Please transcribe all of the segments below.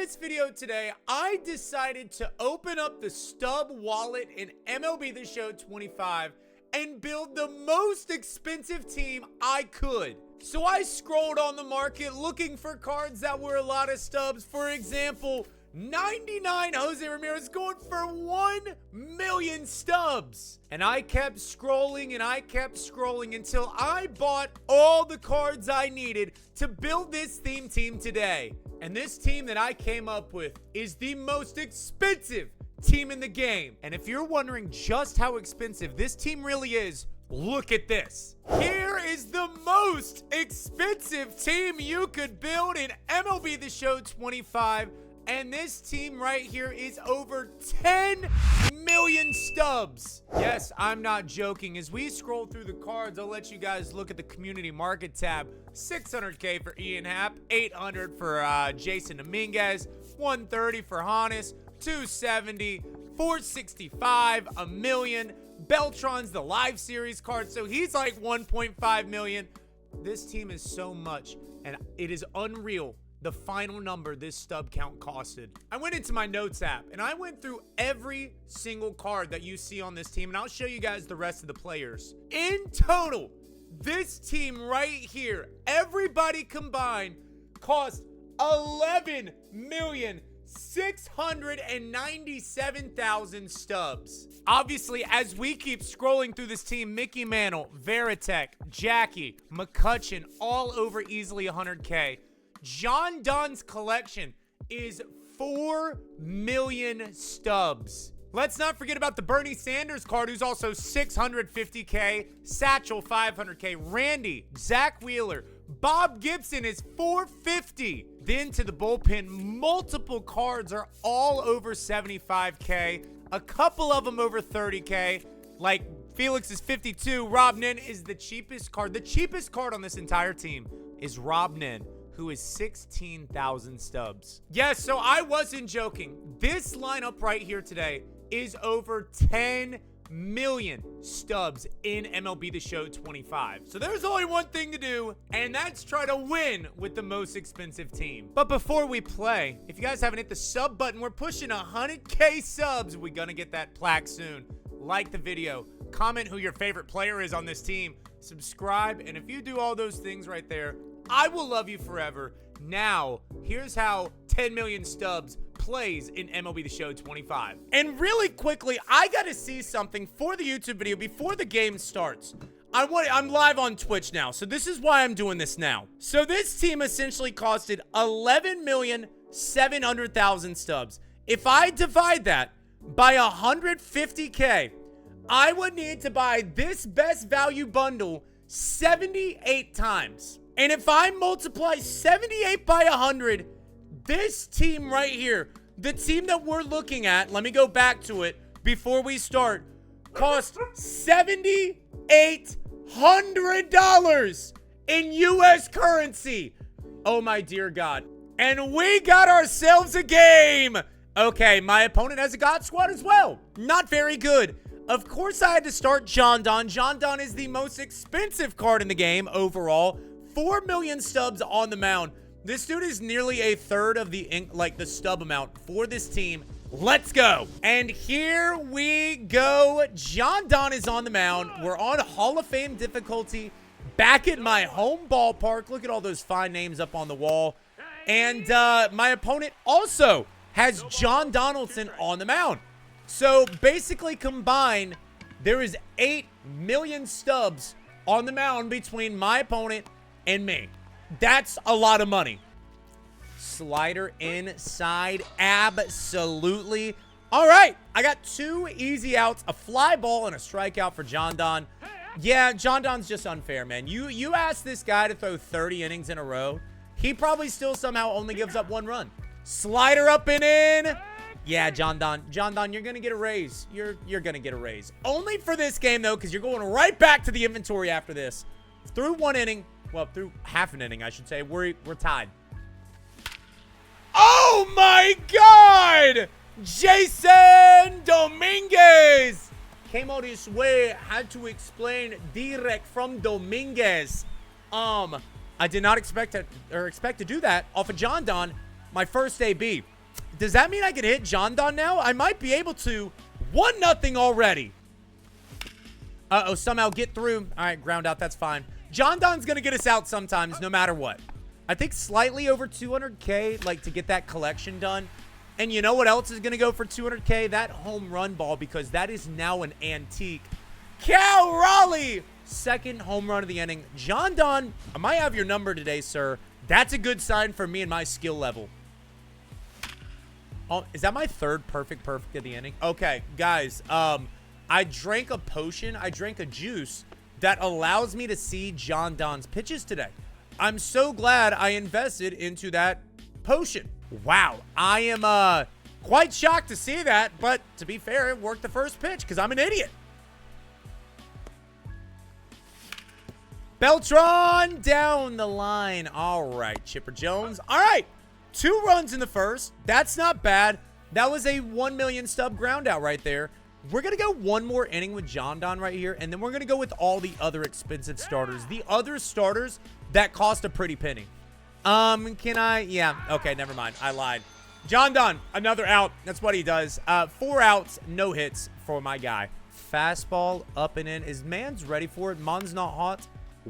this video today, I decided to open up the stub wallet in MLB The Show 25 and build the most expensive team I could. So I scrolled on the market looking for cards that were a lot of stubs. For example, 99 Jose Ramirez going for 1 million stubs. And I kept scrolling and I kept scrolling until I bought all the cards I needed to build this theme team today. And this team that I came up with is the most expensive team in the game. And if you're wondering just how expensive this team really is, look at this. Here is the most expensive team you could build in MLB The Show 25. And this team right here is over 10 million stubs. Yes, I'm not joking. As we scroll through the cards, I'll let you guys look at the community market tab. 600K for Ian Happ, 800 for Jason Dominguez, 130 for Hannes, 270, 465, a million. Beltron's the live series card, so he's like 1.5 million. This team is so much, and it is unreal the final number this stub count costed. I went into my notes app and I went through every single card that you see on this team, and I'll show you guys the rest of the players. In total, this team right here, everybody combined, cost 11,697,000 stubs. Obviously, as we keep scrolling through this team, Mickey Mantle, Veritek, Jackie, McCutcheon, all over easily 100K. John Dunn's collection is 4 million stubs. Let's not forget about the Bernie Sanders card, who's also 650K. Satchel, 500K. Randy, Zach Wheeler, Bob Gibson is 450. Then to the bullpen, multiple cards are all over 75K. A couple of them over 30K. Like Felix is 52. Rob Nin is the cheapest card. The cheapest card on this entire team is Rob Nin, who is 16,000 stubs. Yes, so I wasn't joking. This lineup right here today is over 10 million stubs in MLB The Show 25. So there's only one thing to do, and that's try to win with the most expensive team. But before we play, if you guys haven't hit the sub button, we're pushing 100K subs. We're gonna get that plaque soon. Like the video, comment who your favorite player is on this team, subscribe, and if you do all those things right there, I will love you forever. Now, here's how 10 million stubs plays in MLB The Show 25. And really quickly, I gotta see something for the YouTube video before the game starts. I'm live on Twitch now, so this is why I'm doing this now. So this team essentially costed 11,700,000 stubs. If I divide that by 150K, I would need to buy this best value bundle 78 times. And if I multiply 78 by 100, this team right here, the team that we're looking at, let me go back to it before we start, cost $7,800 in US currency. Oh my dear God. And we got ourselves a game. Okay, my opponent has a God Squad as well. Not very good. Of course I had to start John Donn. John Donn is the most expensive card in the game overall. 4 million stubs on the mound. This dude is nearly a third of the stub amount for this team. Let's go. And here we go. John Donn is on the mound. We're on Hall of Fame difficulty back at my home ballpark. Look at all those fine names up on the wall. And my opponent also has John Donaldson on the mound. So basically combined, there is 8 million stubs on the mound between my opponent and me. That's a lot of money. Slider inside, absolutely. All right, I got 2 easy outs, a fly ball, and a strikeout for John Donn. Yeah, John Donn's just unfair, man. You ask this guy to throw 30 innings in a row, he probably still somehow only gives up 1 run. Slider up and in. Yeah, John Donn, you're gonna get a raise. You're gonna get a raise. Only for this game though, because you're going right back to the inventory after this. Through 1 inning. Well, through half an inning, I should say. We're tied. Oh my God! Jason Dominguez came out his way. Had to explain direct from Dominguez. I did not expect to do that off of John Donn. My first AB. Does that mean I can hit John Don now? I might be able to. 1-0 already. Uh-oh, somehow get through. All right, ground out. That's fine. John Don's going to get us out sometimes, no matter what. I think slightly over 200K, like, to get that collection done. And you know what else is going to go for 200K? That home run ball, because that is now an antique. Cal Raleigh, second home run of the inning. John Don, I might have your number today, sir. That's a good sign for me and my skill level. Oh, is that my third perfect of the inning? Okay, guys, I drank a potion. I drank a juice that allows me to see John Don's pitches today. I'm so glad I invested into that potion. Wow, I am quite shocked to see that, but to be fair, it worked the first pitch because I'm an idiot. Beltran down the line. All right, Chipper Jones. All right, 2 runs in the first. That's not bad. That was a 1 million stub ground out right there. We're going to go one more inning with John Don right here, and then we're going to go with all the other expensive starters. The other starters that cost a pretty penny. Can I? Yeah. Okay, never mind. I lied. John Don, another out. That's what he does. 4 outs, no hits for my guy. Fastball up and in. Is Man's ready for it? Man's not hot.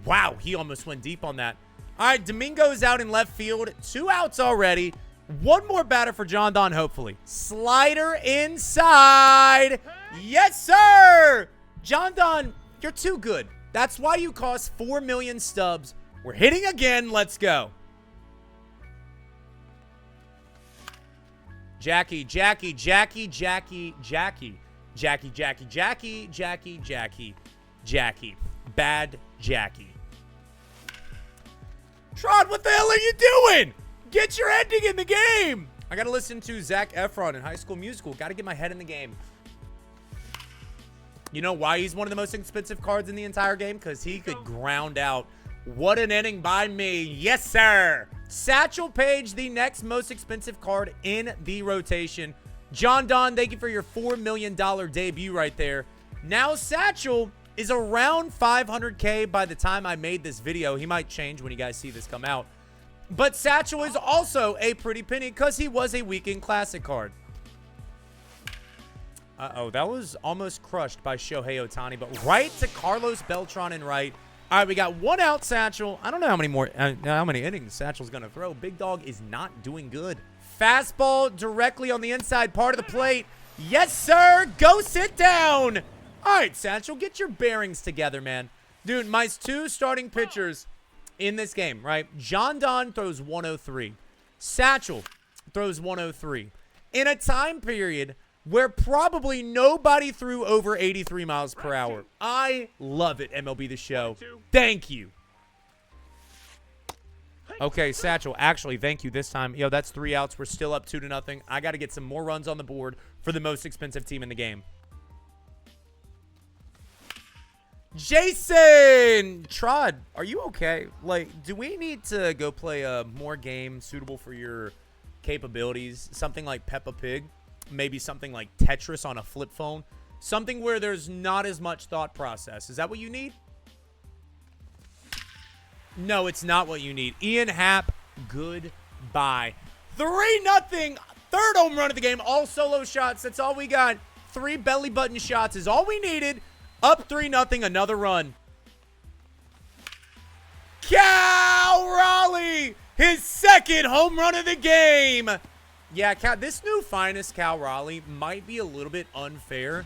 Wow, he almost went deep on that. All right, Domingo's out in left field. 2 outs already. One more batter for John Don, hopefully. Slider inside. Yes, sir. John Don, you're too good. That's why you cost 4 million stubs. We're hitting again. Let's go. Jackie, Jackie, Jackie, Jackie, Jackie, Jackie, Jackie, Jackie, Jackie, Jackie, Jackie. Bad Jackie. Trod, what the hell are you doing? Get your ending in the game. I got to listen to Zac Efron in High School Musical. Got to get my head in the game. You know why he's one of the most expensive cards in the entire game? Because he could ground out. What an inning by me. Yes, sir. Satchel Paige, the next most expensive card in the rotation. John Don, thank you for your $4 million debut right there. Now Satchel is around 500K by the time I made this video. He might change when you guys see this come out. But Satchel is also a pretty penny because he was a weekend classic card. Uh-oh, that was almost crushed by Shohei Ohtani, but right to Carlos Beltran and right. All right, we got 1 out Satchel. I don't know how many innings Satchel's going to throw. Big Dog is not doing good. Fastball directly on the inside part of the plate. Yes, sir. Go sit down. All right, Satchel, get your bearings together, man. Dude, my 2 starting pitchers in this game, right? John Don throws 103. Satchel throws 103. In a time period where probably nobody threw over 83 miles per hour. I love it, MLB The Show. Thank you. Okay, Satchel, actually, thank you this time. Yo, that's 3 outs. We're still up 2-0. I got to get some more runs on the board for the most expensive team in the game. Jason! Trod, are you okay? Like, do we need to go play a more game suitable for your capabilities? Something like Peppa Pig? Maybe something like Tetris on a flip phone? Something where there's not as much thought process. Is that what you need? No, it's not what you need. Ian Happ, goodbye. 3-0. Third home run of the game. All solo shots. That's all we got. 3 belly button shots is all we needed. Up 3-0, another run. Cal Raleigh, his 2nd home run of the game. Yeah, this new finest Cal Raleigh might be a little bit unfair.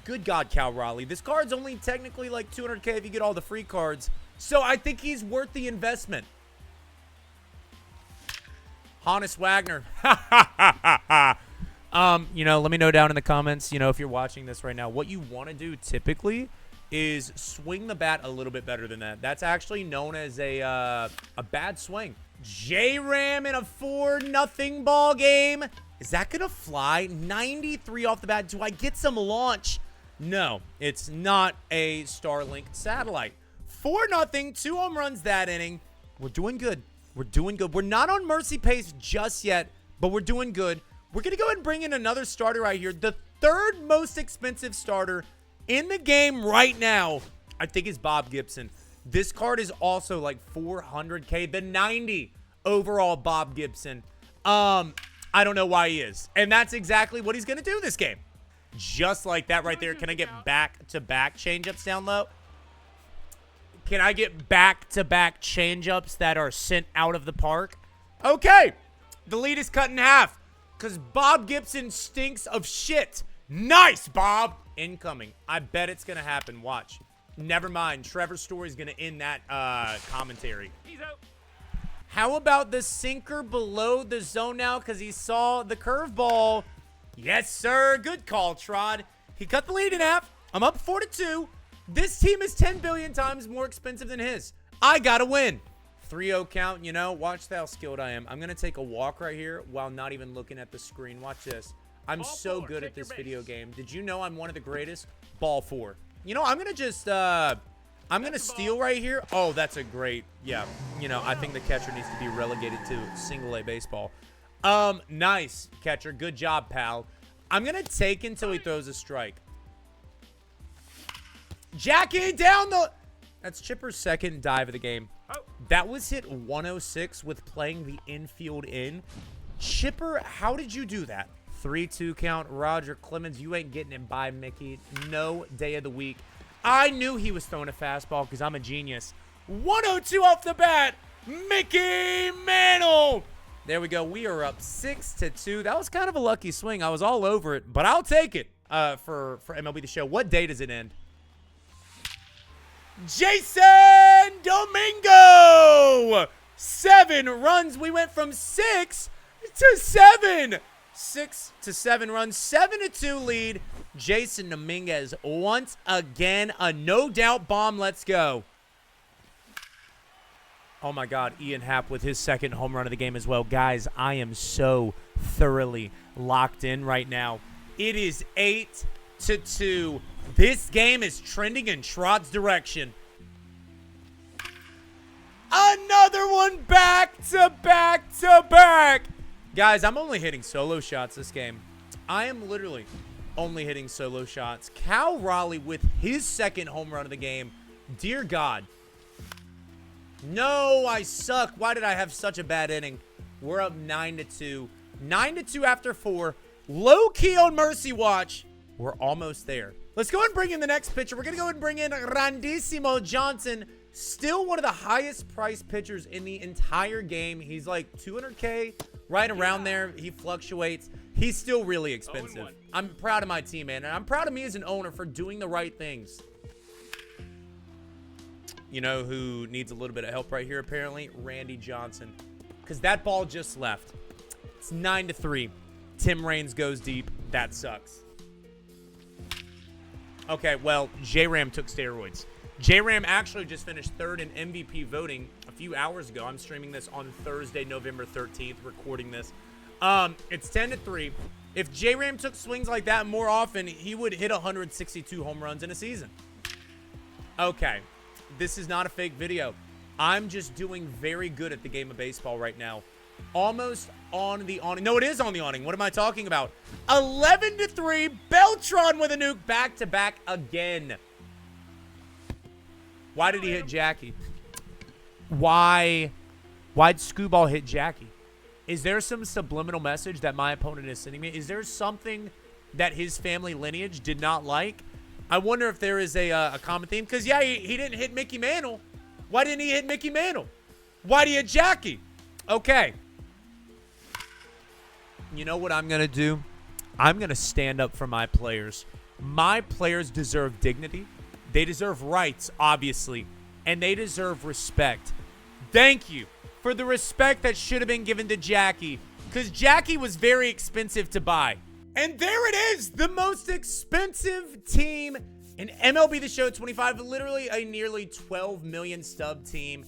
Good God, Cal Raleigh. This card's only technically like 200K if you get all the free cards. So I think he's worth the investment. Honest Wagner. You know, let me know down in the comments, you know, if you're watching this right now, what you want to do typically is swing the bat a little bit better than that. That's actually known as a bad swing. J-Ram in a 4-0 ball game. Is that going to fly? 93 off the bat. Do I get some launch? No, it's not a Starlink satellite. 4-0, 2 home runs that inning. We're doing good. We're doing good. We're not on mercy pace just yet, but we're doing good. We're going to go ahead and bring in another starter right here. The 3rd most expensive starter in the game right now, I think, is Bob Gibson. This card is also like 400K. The 90 overall Bob Gibson. I don't know why he is. And that's exactly what he's going to do this game. Just like that right there. Can I get back-to-back changeups down low? Can I get back-to-back changeups that are sent out of the park? Okay. The lead is cut in half because Bob Gibson stinks of shit. Nice, Bob. Incoming. I bet it's going to happen. Watch. Never mind. Trevor Story's going to end that commentary. He's out. How about the sinker below the zone now because he saw the curveball? Yes, sir. Good call, Trod. He cut the lead in half. I'm up 4-2. This team is 10 billion times more expensive than his. I got to win. 3-0 count. You know, watch how skilled I am. I'm going to take a walk right here while not even looking at the screen. Watch this. I'm so good at this video game. Did you know I'm one of the greatest? Ball 4. You know, I'm going to just, I'm going to steal right here. Oh, that's a great, yeah. You know, I think the catcher needs to be relegated to single-A baseball. Nice, catcher. Good job, pal. I'm going to take until he throws a strike. Jackie down the... That's Chipper's second dive of the game. That was hit 106 with playing the infield in. Chipper, how did you do that? 3-2 count. Roger Clemens, you ain't getting him by, Mickey. No day of the week. I knew he was throwing a fastball because I'm a genius. 102 off the bat. Mickey Mantle. There we go. We are up 6-2. That was kind of a lucky swing. I was all over it, but I'll take it for MLB The Show. What day does it end? Jason Domingo. 7 runs. We went from 6 to 7. 6 to 7 runs. 7-2 lead. Jason Dominguez once again. A no-doubt bomb. Let's go. Oh, my God. Ian Happ with his second home run of the game as well. Guys, I am so thoroughly locked in right now. It is 8-2. This game is trending in Trod's direction. Another one back to back to back. Guys, I'm only hitting solo shots this game. I am literally only hitting solo shots. Cal Raleigh with his second home run of the game. Dear God. No, I suck. Why did I have such a bad inning? We're up 9-2. 9-2 after 4. Low key on Mercy Watch. We're almost there. Let's go ahead and bring in the next pitcher. We're going to go ahead and bring in Randissimo Johnson. Still one of the highest priced pitchers in the entire game. He's like 200K, right around there. He fluctuates. He's still really expensive. I'm proud of my team, man. And I'm proud of me as an owner for doing the right things. You know who needs a little bit of help right here, apparently? Randy Johnson. Because that ball just left. It's 9-3. Tim Raines goes deep. That sucks. Okay, well, J-Ram took steroids. J-Ram actually just finished 3rd in MVP voting a few hours ago. I'm streaming this on Thursday, November 13th, recording this. It's 10-3. If J-Ram took swings like that more often, he would hit 162 home runs in a season. Okay. This is not a fake video. I'm just doing very good at the game of baseball right now. Almost on the awning. No, it is on the awning. What am I talking about? 11-3. Beltran with a nuke. Back-to-back again. Why did he hit Jackie? Why'd Scooball hit Jackie? Is there some subliminal message that my opponent is sending me? Is there something that his family lineage did not like? I wonder if there is a common theme. Because, yeah, he didn't hit Mickey Mantle. Why didn't he hit Mickey Mantle? Why did he hit Jackie? Okay. You know what I'm going to do? I'm going to stand up for my players. My players deserve dignity. They deserve rights, obviously. And they deserve respect. Thank you for the respect that should have been given to Jackie. Because Jackie was very expensive to buy. And there it is. The most expensive team in MLB The Show 25. Literally a nearly 12 million stub team.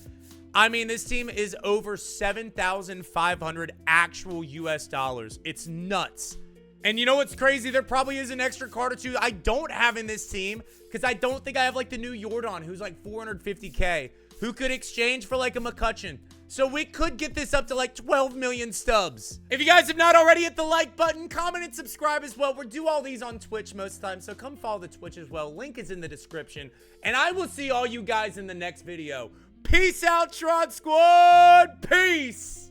I mean, this team is over 7,500 actual US dollars. It's nuts. And you know what's crazy? There probably is an extra card or two I don't have in this team because I don't think I have like the new Jordan who's like 450K who could exchange for like a McCutcheon. So we could get this up to like 12 million stubs. If you guys have not already, hit the like button, comment, and subscribe as well. We do all these on Twitch most of the time, so come follow the Twitch as well. Link is in the description. And I will see all you guys in the next video. Peace out, Trod Squad. Peace.